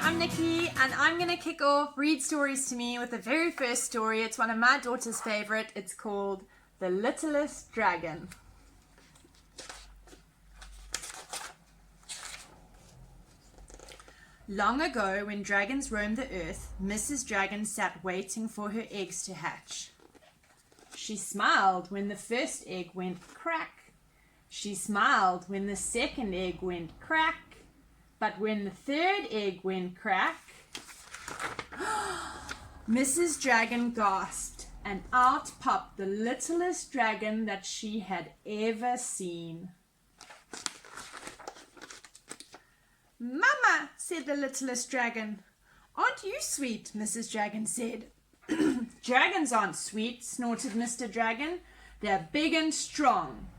I'm Niki, and I'm going to kick off Read Stories to Me with the very first story. It's one of my daughter's favorite. It's called The Littlest Dragon. Long ago, when dragons roamed the earth, Mrs. Dragon sat waiting for her eggs to hatch. She smiled when the first egg went crack. She smiled when the second egg went crack. But when the third egg went crack, Mrs. Dragon gasped, and out popped the littlest dragon that she had ever seen. "Mama," said the littlest dragon. "Aren't you sweet?" Mrs. Dragon said. "Dragons aren't sweet," snorted Mr. Dragon. "They're big and strong."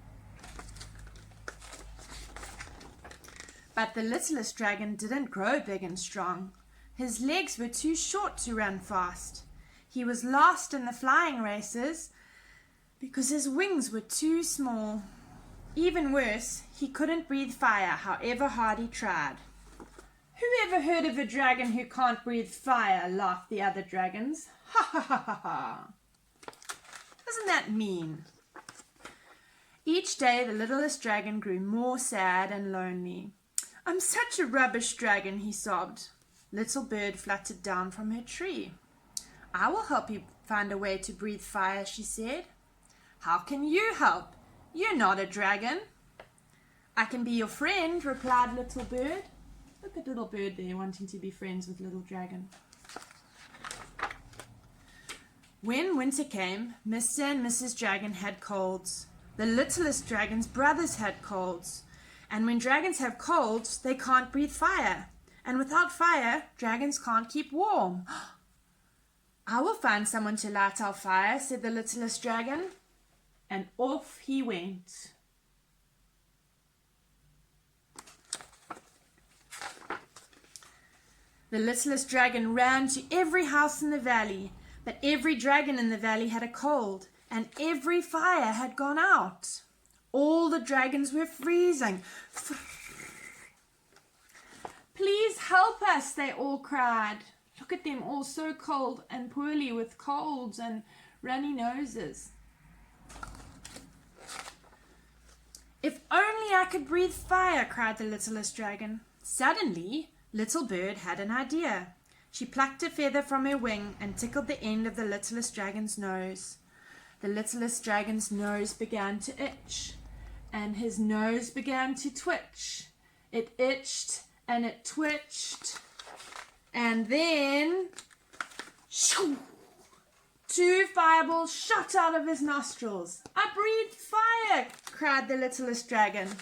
But the littlest dragon didn't grow big and strong. His legs were too short to run fast. He was last in the flying races because his wings were too small. Even worse, he couldn't breathe fire however hard he tried. "Who ever heard of a dragon who can't breathe fire?" laughed the other dragons. "Ha ha ha ha ha. Isn't that mean?" Each day the littlest dragon grew more sad and lonely. "I'm such a rubbish dragon," he sobbed. Little Bird fluttered down from her tree. "I will help you find a way to breathe fire," she said. "How can you help? You're not a dragon." "I can be your friend," replied Little Bird. Look at Little Bird there wanting to be friends with Little Dragon. When winter came, Mr. and Mrs. Dragon had colds. The littlest dragon's brothers had colds. And when dragons have colds, they can't breathe fire. And without fire, dragons can't keep warm. "I will find someone to light our fire," said the littlest dragon. And off he went. The littlest dragon ran to every house in the valley, but every dragon in the valley had a cold, and every fire had gone out. All the dragons were freezing. "Please help us," they all cried. Look at them, all so cold and poorly with colds and runny noses. "If only I could breathe fire," cried the littlest dragon. Suddenly, Little Bird had an idea. She plucked a feather from her wing and tickled the end of the littlest dragon's nose. The littlest dragon's nose began to itch, and his nose began to twitch. It itched and it twitched, and then shoo, 2 fireballs shot out of his nostrils. "I breathe fire!" cried the littlest dragon.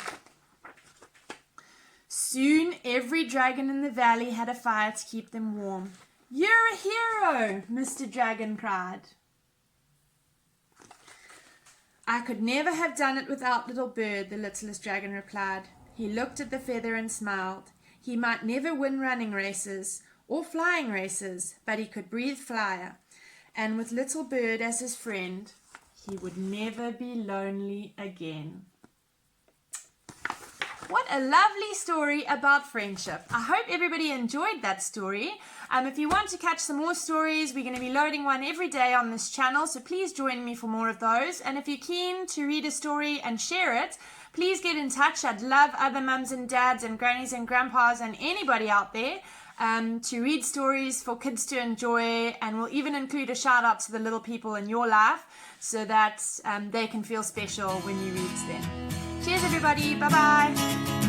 Soon every dragon in the valley had a fire to keep them warm. "You're a hero!" Mr. Dragon cried. "I could never have done it without Little Bird," the littlest dragon replied. He looked at the feather and smiled. He might never win running races or flying races, but he could breathe fire. And with Little Bird as his friend, he would never be lonely again. What a lovely story about friendship. I hope everybody enjoyed that story. If you want to catch some more stories, we're going to be loading one every day on this channel, so please join me for more of those. And if you're keen to read a story and share it, please get in touch. I'd love other mums and dads and grannies and grandpas and anybody out there to read stories for kids to enjoy, and we'll even include a shout out to the little people in your life so that they can feel special when you read to them. Cheers everybody, bye bye.